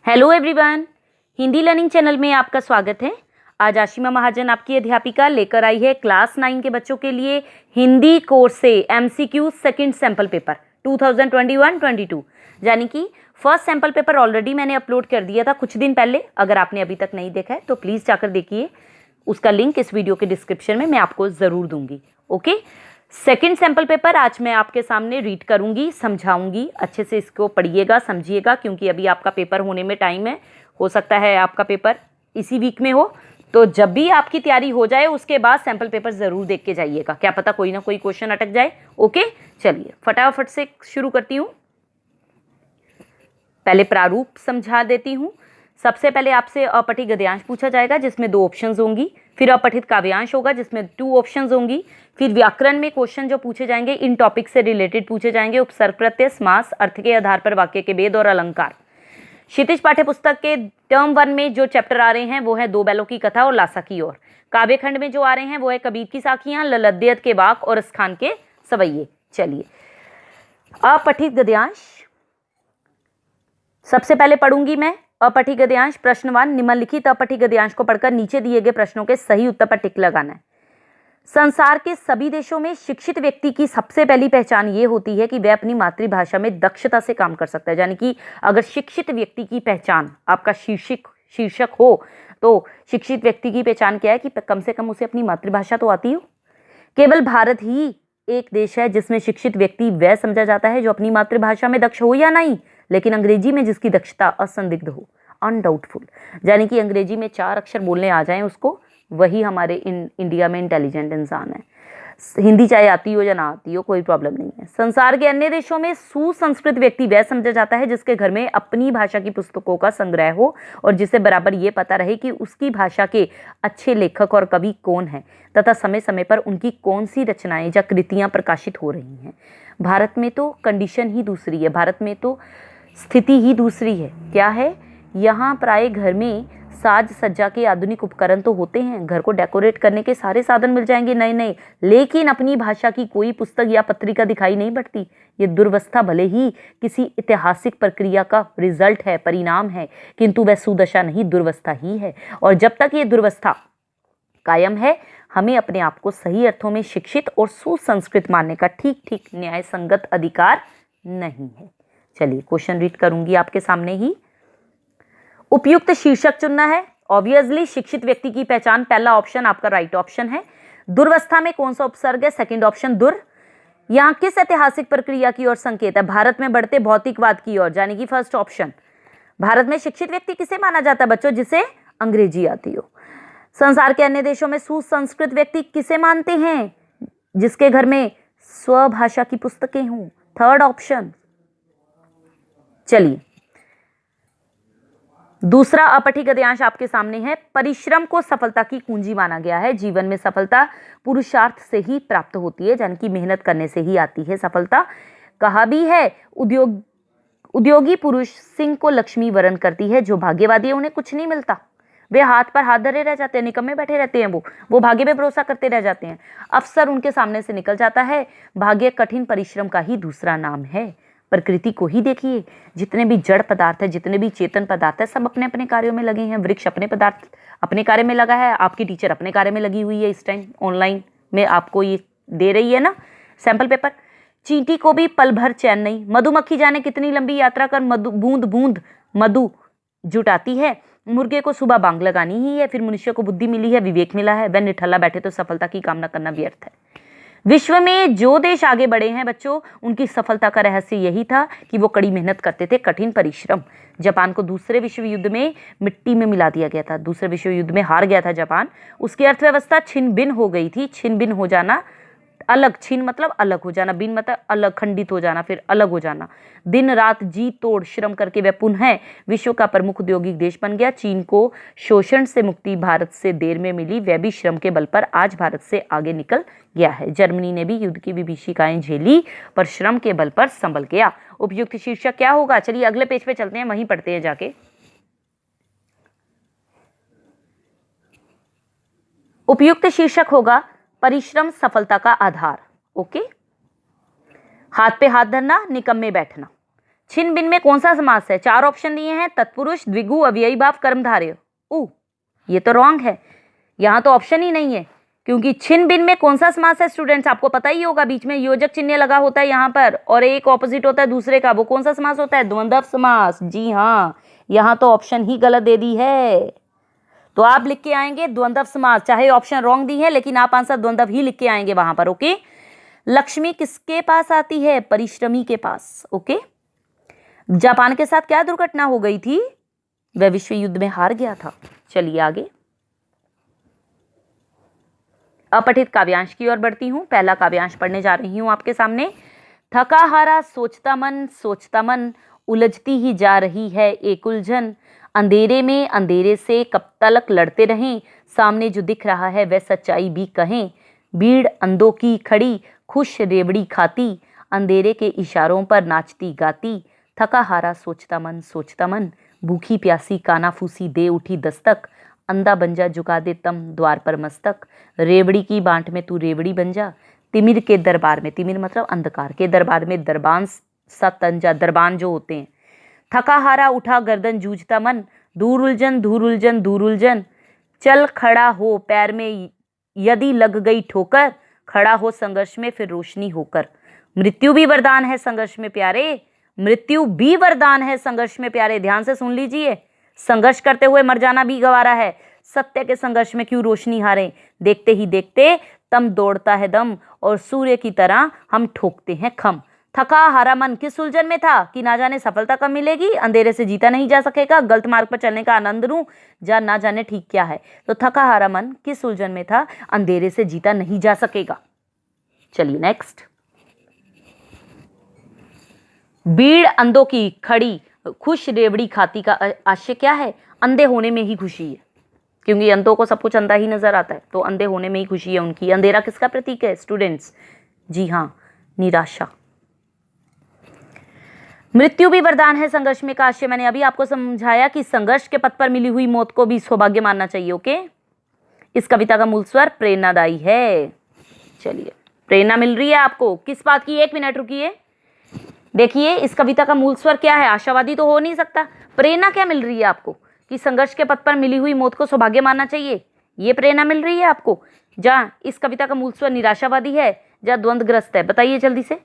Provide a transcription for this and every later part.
Hello everyone, Hindi learning channel में आपका स्वागत है। आज आशिमा महाजन आपकी अध्यापिका लेकर आई है क्लास 9 के बच्चों के लिए हिंदी कोर्स से एमसीक्यू सेकंड सैंपल पेपर 2021-22 यानी कि फर्स्ट सैंपल पेपर ऑलरेडी मैंने अपलोड कर दिया था कुछ दिन पहले। अगर आपने अभी तक नहीं देखा है तो प्लीज़ जाकर देखिए, उसका लिंक इस वीडियो के डिस्क्रिप्शन में मैं आपको ज़रूर दूंगी। ओके, सेकंड सैंपल पेपर आज मैं आपके सामने रीड करूंगी, समझाऊंगी। अच्छे से इसको पढ़िएगा, समझिएगा, क्योंकि अभी आपका पेपर होने में टाइम है। हो सकता है आपका पेपर इसी वीक में हो, तो जब भी आपकी तैयारी हो जाए उसके बाद सैंपल पेपर ज़रूर देख के जाइएगा। क्या पता कोई ना कोई क्वेश्चन अटक जाए। ओके, चलिए फटाफट से शुरू करती हूँ। पहले प्रारूप समझा देती हूँ। सबसे पहले आपसे अपठित गद्यांश पूछा जाएगा जिसमें 2 ऑप्शंस होंगी, फिर अपठित काव्यांश होगा जिसमें 2 ऑप्शंस होंगी, फिर व्याकरण में क्वेश्चन जो पूछे जाएंगे इन टॉपिक से रिलेटेड पूछे जाएंगे, उपसर्ग प्रत्यय, समास, अर्थ के आधार पर वाक्य के भेद और अलंकार। क्षितिज पाठ्य पुस्तक के टर्म 1 में जो चैप्टर आ रहे हैं वो है 2 बैलों की कथा और लासा की ओर। काव्यखंड में जो आ रहे हैं वो है कबीर की साखियां, ललद्यत के वाक और स्थान के सवैये। चलिए अपठित गद्यांश सबसे पहले पढ़ूंगी मैं। अपठित गद्यांश प्रश्न 1, निम्नलिखित अपठित गद्यांश को पढ़कर नीचे दिए गए प्रश्नों के सही उत्तर पर टिक लगाना है। संसार के सभी देशों में शिक्षित व्यक्ति की सबसे पहली पहचान ये होती है कि वह अपनी मातृभाषा में दक्षता से काम कर सकता है। यानी कि अगर शिक्षित व्यक्ति की पहचान आपका शीर्षक हो तो शिक्षित व्यक्ति की पहचान क्या है कि कम से कम उसे अपनी मातृभाषा तो आती हो। केवल भारत ही एक देश है जिसमें शिक्षित व्यक्ति वह समझा जाता है जो अपनी मातृभाषा में दक्ष हो या नहीं, लेकिन अंग्रेजी में जिसकी दक्षता असंदिग्ध हो, अनडाउटफुल। यानी कि अंग्रेजी में 4 अक्षर बोलने आ जाएं उसको, वही हमारे इंडिया में इंटेलिजेंट इंसान है। हिंदी चाहे आती हो या ना आती हो, कोई प्रॉब्लम नहीं है। संसार के अन्य देशों में सुसंस्कृत व्यक्ति वह समझा जाता है जिसके घर में अपनी भाषा की पुस्तकों का संग्रह हो और जिसे बराबर ये पता रहे कि उसकी भाषा के अच्छे लेखक और कवि कौन हैं तथा समय समय पर उनकी कौन सी रचनाएं या कृतियां प्रकाशित हो रही हैं। भारत में तो कंडीशन ही दूसरी है, भारत में तो स्थिति ही दूसरी है। क्या है, यहाँ प्राय घर में साज सज्जा के आधुनिक उपकरण तो होते हैं, घर को डेकोरेट करने के सारे साधन मिल जाएंगे नए नए, लेकिन अपनी भाषा की कोई पुस्तक या पत्रिका दिखाई नहीं पड़ती। ये दुर्वस्था भले ही किसी ऐतिहासिक प्रक्रिया का रिजल्ट है, परिणाम है, किंतु वह सुदशा नहीं, दुर्वस्था ही है। और जब तक ये दुर्वस्था कायम है हमें अपने आप को सही अर्थों में शिक्षित और सुसंस्कृत मानने का ठीक ठीक न्याय संगत अधिकार नहीं है। चलिए क्वेश्चन रीड करूंगी आपके सामने ही। उपयुक्त शीर्षक चुनना है। ऑब्वियसली शिक्षित व्यक्ति की पहचान, पहला ऑप्शन आपका राइट ऑप्शन है। दुर्वस्था में कौन सा उपसर्ग है? सेकंड ऑप्शन दुर। यहाँ किस ऐतिहासिक प्रक्रिया की ओर संकेत है? भारत में बढ़ते भौतिकवाद की ओर, यानी कि फर्स्ट ऑप्शन। भारत में शिक्षित व्यक्ति किसे माना जाता है बच्चों? जिसे अंग्रेजी आती हो। संसार के अन्य देशों में सुसंस्कृत व्यक्ति किसे मानते हैं? जिसके घर में स्वभाषा की पुस्तकें हों, थर्ड ऑप्शन। चलिए दूसरा अपठित गद्यांश आपके सामने है। परिश्रम को सफलता की कुंजी माना गया है। जीवन में सफलता पुरुषार्थ से ही प्राप्त होती है, यानी कि मेहनत करने से ही आती है सफलता। कहा भी है उद्योगी पुरुष सिंह को लक्ष्मी वरण करती है। जो भाग्यवादी है उन्हें कुछ नहीं मिलता, वे हाथ पर हाथ धरे रह जाते हैं, निकम्मे बैठे रहते हैं, वो भाग्य पे भरोसा करते रह जाते हैं। अवसर उनके सामने से निकल जाता है। भाग्य कठिन परिश्रम का ही दूसरा नाम है। प्रकृति को ही देखिए, जितने भी जड़ पदार्थ है, जितने भी चेतन पदार्थ है, सब अपने अपने कार्यों में लगे हैं। वृक्ष अपने कार्य में लगा है, आपकी टीचर अपने कार्य में लगी हुई है। इस टाइम ऑनलाइन में आपको ये दे रही है ना सैंपल पेपर। चींटी को भी पल भर चैन नहीं, मधुमक्खी जाने कितनी लंबी यात्रा कर बूंद बूंद मधु जुटाती है। मुर्गे को सुबह बांग लगानी ही है। फिर मनुष्य को बुद्धि मिली है, विवेक मिला है, वह निठल्ला बैठे तो सफलता की कामना करना व्यर्थ है। विश्व में जो देश आगे बढ़े हैं बच्चों, उनकी सफलता का रहस्य यही था कि वो कड़ी मेहनत करते थे, कठिन परिश्रम। जापान को दूसरे विश्व युद्ध में मिट्टी में मिला दिया गया था, दूसरे विश्व युद्ध में हार गया था जापान। उसकी अर्थव्यवस्था छिन्न भिन्न हो गई थी। छिन्न भिन्न हो जाना, अलग, छिन्न मतलब अलग हो जाना, भिन्न मतलब अलग, खंडित हो जाना, फिर अलग हो जाना। दिन रात जी तोड़ श्रम करके वह पुनः विश्व का प्रमुख औद्योगिक देश बन गया। चीन को शोषण से मुक्ति भारत से देर में मिली, वह भी श्रम के बल पर आज भारत से आगे निकल गया है। जर्मनी ने भी युद्ध की विभीषिकाएं झेली पर श्रम के बल पर संभल गया। उपयुक्त शीर्षक क्या होगा? चलिए अगले पेज पे चलते हैं, वहीं पढ़ते हैं जाके। उपयुक्त शीर्षक होगा परिश्रम सफलता का आधार। ओके, हाथ पे हाथ धरना, निकम्मे बैठना। छिन बिन में कौन सा समास है? 4 ऑप्शन दिए हैं, तत्पुरुष, द्विगु, अव्ययी भाव, कर्मधारय। ये तो रॉन्ग है, यहाँ तो ऑप्शन ही नहीं है, क्योंकि छिन बिन में कौन सा समास है स्टूडेंट्स? आपको पता ही होगा, बीच में योजक चिन्ह लगा होता है यहाँ पर और एक ऑपोजिट होता है दूसरे का, वो कौन सा समास होता है? द्वंद्व समास। जी हाँ, यहाँ तो ऑप्शन ही गलत दे दी है, तो आप लिख के आएंगे द्वंद्व समास, चाहे ऑप्शन रॉन्ग दी है लेकिन आप आंसर द्वंद्व ही लिख के आएंगे वहां पर। ओके, लक्ष्मी किसके पास आती है? परिश्रमी के पास। ओके, जापान के साथ क्या दुर्घटना हो गई थी? वह विश्व युद्ध में हार गया था। चलिए आगे, अपठित काव्यांश की ओर बढ़ती हूं। पहला काव्यांश पढ़ने जा रही हूं आपके सामने। थका हारा सोचता मन उलझती ही जा रही है एक उलझन, अंधेरे में अंधेरे से कब तलक लड़ते रहें, सामने जो दिख रहा है वह सच्चाई भी कहें, भीड़ अंधों की खड़ी खुश रेवड़ी खाती, अंधेरे के इशारों पर नाचती गाती, थका हारा सोचता मन भूखी प्यासी कानाफूसी दे उठी दस्तक, अंधा बंजा झुका दे तम द्वार पर मस्तक, रेवड़ी की बांट में तू रेवड़ी बन जा, तिमिर के दरबार में, तिमिर मतलब अंधकार के दरबार में दरबान सा तन जा, दरबान जो होते हैं। थका हारा उठा गर्दन जूझता मन, दूर उलझन, चल खड़ा हो पैर में यदि लग गई ठोकर, खड़ा हो संघर्ष में फिर रोशनी होकर, मृत्यु भी वरदान है संघर्ष में प्यारे, मृत्यु भी वरदान है संघर्ष में प्यारे। ध्यान से सुन लीजिए, संघर्ष करते हुए मर जाना भी गवारा है, सत्य के संघर्ष में क्यों रोशनी हारे, देखते ही देखते तम दौड़ता है दम और सूर्य की तरह हम ठोकते हैं खम। थका हारा मन किस उलझन में था कि ना जाने सफलता कब मिलेगी, अंधेरे से जीता नहीं जा सकेगा, गलत मार्ग पर चलने का आनंद लूं या ना जाने ठीक क्या है। तो थका हारा मन किस उलझन में था? अंधेरे से जीता नहीं जा सकेगा। चलिए नेक्स्ट, भीड़ अंधों की खड़ी खुश रेवड़ी खाती का आशय क्या है? अंधे होने में ही खुशी है, क्योंकि अंधों को सब कुछ अंधा ही नजर आता है, तो अंधे होने में ही खुशी है उनकी। अंधेरा किसका प्रतीक है स्टूडेंट्स? जी हाँ, निराशा। मृत्यु भी वरदान है संघर्ष में का आशय मैंने अभी आपको समझाया कि संघर्ष के पथ पर मिली हुई मौत को भी सौभाग्य मानना चाहिए। ओके, इस कविता का मूल स्वर प्रेरणादायी है। चलिए, प्रेरणा मिल रही है आपको किस बात की? 1 मिनट रुकिए, देखिए इस कविता का मूल स्वर क्या है? आशावादी तो हो नहीं सकता। प्रेरणा क्या मिल रही है आपको? कि संघर्ष के पथ पर मिली हुई मौत को सौभाग्य मानना चाहिए, ये प्रेरणा मिल रही है आपको। जहां इस कविता का मूल स्वर निराशावादी है या द्वंद्वग्रस्त है, बताइए जल्दी से।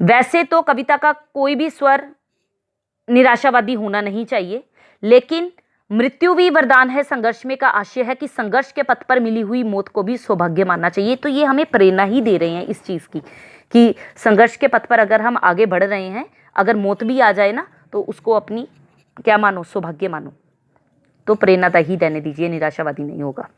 वैसे तो कविता का कोई भी स्वर निराशावादी होना नहीं चाहिए, लेकिन मृत्यु भी वरदान है संघर्ष में का आशय है कि संघर्ष के पथ पर मिली हुई मौत को भी सौभाग्य मानना चाहिए। तो ये हमें प्रेरणा ही दे रहे हैं इस चीज की कि संघर्ष के पथ पर अगर हम आगे बढ़ रहे हैं, अगर मौत भी आ जाए ना, तो उसको अपनी क्या मानो? सौभाग्य मानो। तो प्रेरणा ही देने दीजिए, निराशावादी नहीं होगा।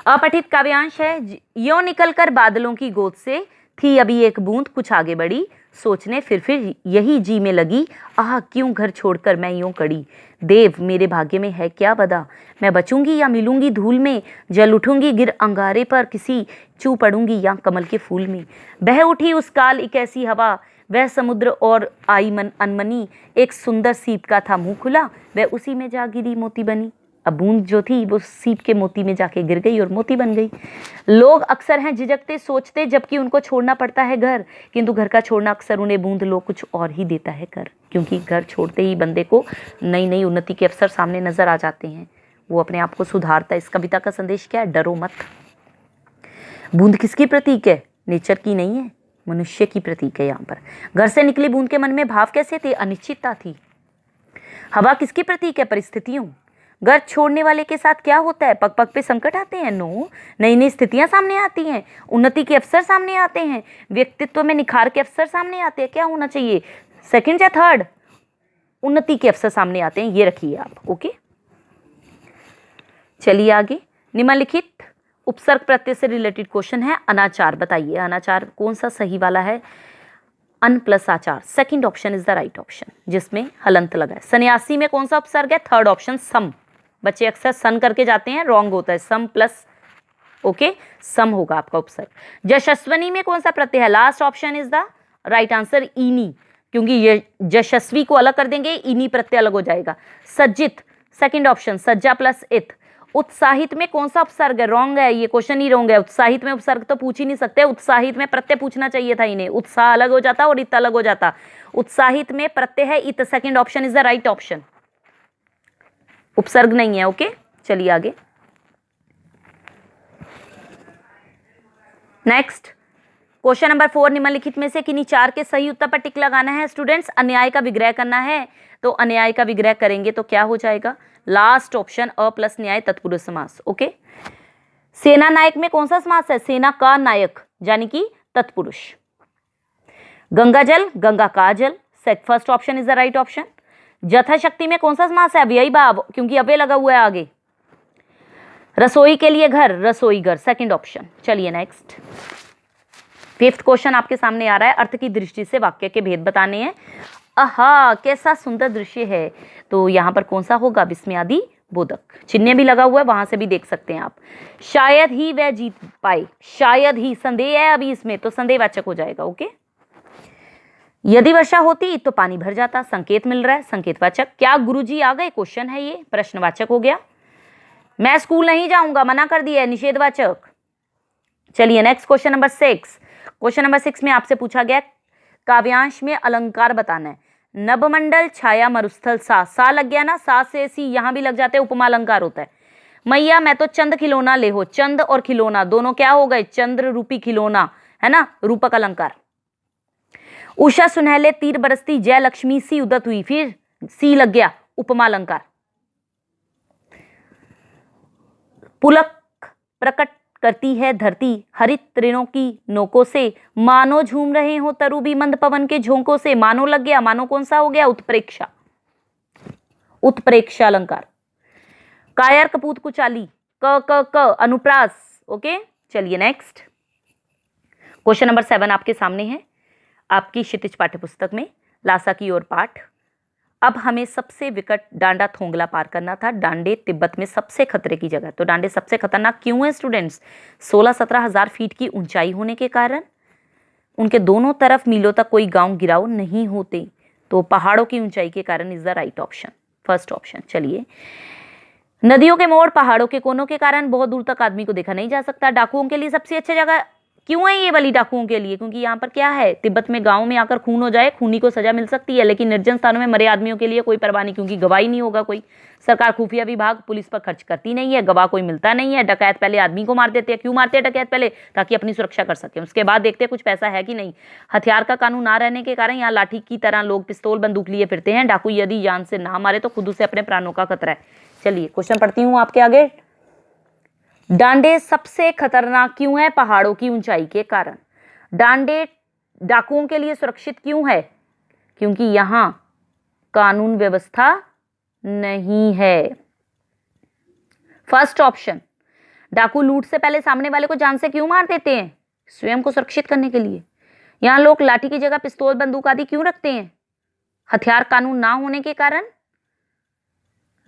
अपठित काव्यांश है। यो निकलकर बादलों की गोद से थी अभी एक बूंद कुछ आगे बढ़ी, सोचने फिर यही जी में लगी, आह क्यों घर छोड़कर मैं यूं कड़ी, देव मेरे भाग्य में है क्या बदा, मैं बचूंगी या मिलूंगी धूल में, जल उठूंगी गिर अंगारे पर किसी, चू पड़ूंगी या कमल के फूल में, बह उठी उस काल एक ऐसी हवा, वह समुद्र और आई मन अनमनी, एक सुंदर सीप का था मुंह खुला, वह उसी में जा गिरी मोती बनी। अब बूंद जो थी वो सीप के मोती में जाके गिर गई और मोती बन गई। लोग अक्सर हैं झिझकते सोचते जबकि उनको छोड़ना पड़ता है घर, किंतु घर का छोड़ना अक्सर उन्हें बूंद लो कुछ और ही देता है कर, क्योंकि घर छोड़ते ही बंदे को नई नई उन्नति के अवसर सामने नजर आ जाते हैं, वो अपने आप को सुधारता है। इस कविता का संदेश क्या है? डरो मत। बूंद किसकी प्रतीक है? नेचर की नहीं है, मनुष्य की प्रतीक है। यहाँ पर घर से निकली बूंद के मन में भाव कैसे थे? अनिश्चितता थी। हवा किसकी प्रतीक है? परिस्थितियों। घर छोड़ने वाले के साथ क्या होता है? पग पग पे संकट आते हैं। नो, नई नई स्थितियां सामने आती हैं, उन्नति के अवसर सामने आते हैं, व्यक्तित्व में निखार के अवसर सामने आते हैं। क्या होना चाहिए? सेकंड या थर्ड? उन्नति के अवसर सामने आते हैं, ये रखिए आप। ओके, चलिए आगे। निम्नलिखित उपसर्ग प्रत्यय से रिलेटेड क्वेश्चन है। अनाचार, बताइए अनाचार कौन सा सही वाला है? अन प्लस आचार, second option is the right option, जिसमें हलंत लगा है। सन्यासी में कौन सा उपसर्ग है? थर्ड ऑप्शन सम। बच्चे अक्सर सन करके जाते हैं, रॉन्ग होता है, सम प्लस। ओके, सम होगा आपका उपसर्ग। यशस्वनी में कौन सा प्रत्यय है? Last option is the right answer, ईनी, क्योंकि ये यशस्वी को अलग कर देंगे, ईनी प्रत्यय अलग हो जाएगा। सज्जित, सेकंड ऑप्शन, सज्जा प्लस इत। उत्साहित में कौन सा उपसर्ग है? रॉन्ग है, ये क्वेश्चन ही रॉन्ग है। उत्साहित में उपसर्ग तो पूछ ही नहीं सकते, उत्साहित में प्रत्यय पूछना चाहिए था इन्हें, उत्साह अलग हो जाता और इत अलग हो जाता। उत्साहित में प्रत्यय है इत, second option is the right option, उपसर्ग नहीं है। ओके, चलिए आगे। नेक्स्ट क्वेश्चन नंबर 4, निम्नलिखित में से किन्हीं 4 के सही उत्तर पर टिक लगाना है स्टूडेंट्स। अन्याय का विग्रह करना है, तो अन्याय का विग्रह करेंगे तो क्या हो जाएगा, लास्ट ऑप्शन अ प्लस न्याय तत्पुरुष समास। ओके, सेना नायक में कौन सा समास है, सेना का नायक यानी कि तत्पुरुष। गंगा जल, गंगा का जल, first option is the right option. यथाशक्ति में कौन सा समास है, अव्ययी भाव, क्योंकि अव्यय लगा हुआ है आगे। रसोई के लिए घर, रसोई घर, सेकंड ऑप्शन। चलिए नेक्स्ट, 5th क्वेश्चन आपके सामने आ रहा है, अर्थ की दृष्टि से वाक्य के भेद बताने हैं। आहा, कैसा सुंदर दृश्य है, तो यहाँ पर कौन सा होगा, विस्मयादि बोधक, चिन्ह भी लगा हुआ है, वहां से भी देख सकते हैं आप। शायद ही वह जीत पाए, शायद ही संदेह है अभी इसमें, तो संदेहवाचक हो जाएगा। ओके, यदि वर्षा होती तो पानी भर जाता, संकेत मिल रहा है, संकेतवाचक। क्या गुरुजी आ गए, क्वेश्चन है ये, प्रश्नवाचक हो गया। मैं स्कूल नहीं जाऊंगा, मना कर दिया है, निषेधवाचक। चलिए next question number 6। Question number 6 में आपसे पूछा गया काव्यांश में अलंकार बताना है। नभमंडल छाया मरुस्थल, सा लग गया ना, सा से सी यहां भी लग जाते हैं, उपमा अलंकार होता है। मैया मैं तो चंद खिलौना ले हो, चंद और खिलौना दोनों क्या हो गए, चंद्र रूपी खिलौना, है ना, रूपक अलंकार। उषा सुनहले तीर बरसती, जय लक्ष्मी सी उदत हुई, फिर सी लग गया, उपमा अलंकार। पुलक प्रकट करती है धरती, हरित तृणों की नोकों से, मानो झूम रहे हो तरु भी मंद पवन के झोंकों से, मानो लग गया, मानो कौन सा हो गया, उत्प्रेक्षा, उत्प्रेक्षा अलंकार। कायर कपूत कुचाली, क अनुप्रास। ओके, चलिए नेक्स्ट क्वेश्चन नंबर 7 आपके सामने है, आपकी क्षितिज पाठ्य पुस्तक में, लासा की ओर पाठ। अब हमें सबसे विकट डांडा थोंगला पार करना था। डांडे तिब्बत में सबसे खतरे की जगह, तो डांडे सबसे खतरनाक क्यों है स्टूडेंट्स, 16-17 हजार फीट की ऊंचाई होने के कारण, उनके दोनों तरफ मीलों तक कोई गांव गिराव नहीं होते, तो पहाड़ों की ऊंचाई के कारण is the right option, first option. चलिए, नदियों के मोड़, पहाड़ों के कोनों के कारण बहुत दूर तक आदमी को देखा नहीं जा सकता। डाकुओं के लिए सबसे अच्छी जगह क्यों है ये वाली, डाकुओं के लिए, क्योंकि यहाँ पर क्या है, तिब्बत में गांव में आकर खून हो जाए, खूनी को सजा मिल सकती है, लेकिन निर्जन स्थानों में मरे आदमियों के लिए कोई परवाह नहीं, क्योंकि गवाही नहीं होगा कोई। सरकार खुफिया विभाग पुलिस पर खर्च करती नहीं है, गवाह कोई मिलता नहीं है। डकैत पहले आदमी को मार देते हैं, क्यों मारते हैं डकैत पहले, ताकि अपनी सुरक्षा कर सके, उसके बाद देखते हैं कुछ पैसा है कि नहीं। हथियार का कानून ना रहने के कारण यहाँ लाठी की तरह लोग पिस्तौल बंदूक लिए फिरते हैं। डाकू यदि जान से ना मारे तो खुद से अपने प्राणों का खतरा है। चलिए क्वेश्चन पढ़ती हूँ आपके आगे। डांडे सबसे खतरनाक क्यों है, पहाड़ों की ऊंचाई के कारण। डांडे डाकुओं के लिए सुरक्षित क्यों है, क्योंकि यहां कानून व्यवस्था नहीं है, फर्स्ट ऑप्शन। डाकू लूट से पहले सामने वाले को जान से क्यों मार देते हैं, स्वयं को सुरक्षित करने के लिए। यहां लोग लाठी की जगह पिस्तौल बंदूक आदि क्यों रखते हैं, हथियार कानून ना होने के कारण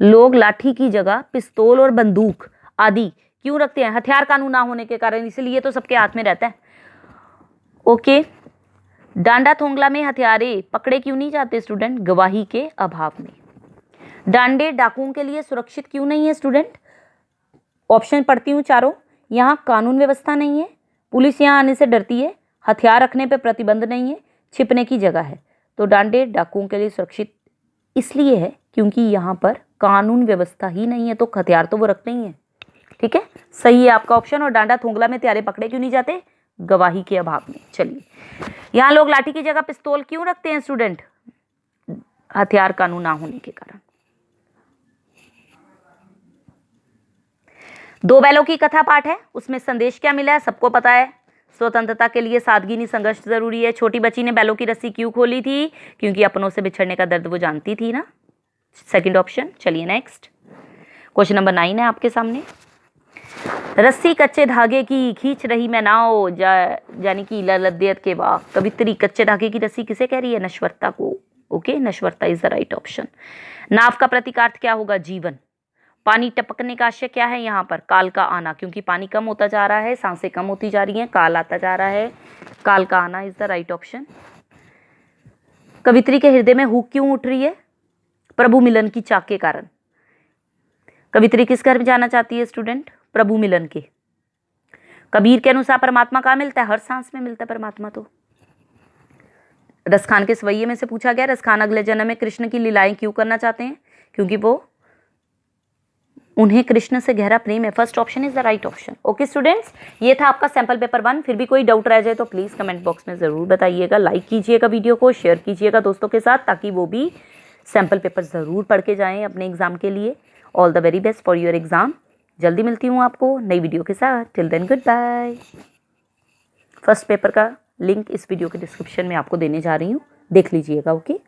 लोग लाठी की जगह पिस्तौल और बंदूक आदि क्यों रखते हैं, हथियार कानून ना होने के कारण, इसलिए तो सबके हाथ में रहता है। ओके, डांडा थोंगला में हथियारे पकड़े क्यों नहीं जाते स्टूडेंट, गवाही के अभाव में। डांडे डाकुओं के लिए सुरक्षित क्यों नहीं है स्टूडेंट, ऑप्शन पढ़ती हूँ चारों। यहाँ कानून व्यवस्था नहीं है, पुलिस यहाँ आने से डरती है, हथियार रखने पर प्रतिबंध नहीं है, छिपने की जगह है। तो डांडे डाकुओं के लिए सुरक्षित इसलिए है क्योंकि यहाँ पर कानून व्यवस्था ही नहीं है, तो हथियार तो वो रखते ही है। ठीक है, सही है आपका ऑप्शन। और डांडा थोंगला में हथियारे पकड़े क्यों नहीं जाते, गवाही के अभाव में। चलिए, यहां लोग लाठी की जगह पिस्तौल क्यों रखते हैं स्टूडेंट, हथियार कानून ना होने के कारण। दो बैलों की कथा पाठ है, उसमें संदेश क्या मिला है सबको पता है। स्वतंत्रता के लिए सादगी नहीं संघर्ष जरूरी है। छोटी बच्ची ने बैलों की रस्सी क्यों खोली थी, क्योंकि अपनों से बिछड़ने का दर्द वो जानती थी ना, सेकंड ऑप्शन। चलिए नेक्स्ट क्वेश्चन नंबर 9 है आपके सामने। रस्सी कच्चे धागे की खींच रही मैं नाव, यानी कि ललद्यत के बाद कवित्री कच्चे धागे की रस्सी किसे कह रही है, नश्वरता को। ओके, नश्वरता इज द राइट ऑप्शन। नाव का प्रतीकार्थ क्या होगा, जीवन। पानी टपकने का आशय क्या है यहाँ पर, काल का आना, क्योंकि पानी कम होता जा रहा है, सांसें कम होती जा रही हैं, काल आता जा रहा है, काल का आना इज द राइट ऑप्शन। कवित्री के हृदय में हुक क्यों उठ रही है, प्रभु मिलन की चाक के कारण। कवित्री किस घर में जाना चाहती है स्टूडेंट, प्रभु मिलन के। कबीर के अनुसार परमात्मा कहाँ मिलता है, हर सांस में मिलता है परमात्मा। तो रसखान के सवैये में से पूछा गया, रसखान अगले जन्म में कृष्ण की लीलाएं क्यों करना चाहते हैं? क्योंकि वो उन्हें कृष्ण से गहरा प्रेम है। First option is the right option. Okay students, ये था आपका सैंपल पेपर 1। फिर भी कोई डाउट रह जाए तो प्लीज़ कमेंट बॉक्स में ज़रूर बताइएगा। लाइक कीजिएगा वीडियो को, शेयर कीजिएगा दोस्तों के साथ, ताकि वो भी सैंपल पेपर ज़रूर पढ़ के जाएँ अपने एग्ज़ाम के लिए। All the very best for your exam. जल्दी मिलती हूँ आपको नई वीडियो के साथ। Till then good bye. First paper का लिंक इस वीडियो के डिस्क्रिप्शन में आपको देने जा रही हूँ, देख लीजिएगा। ओके।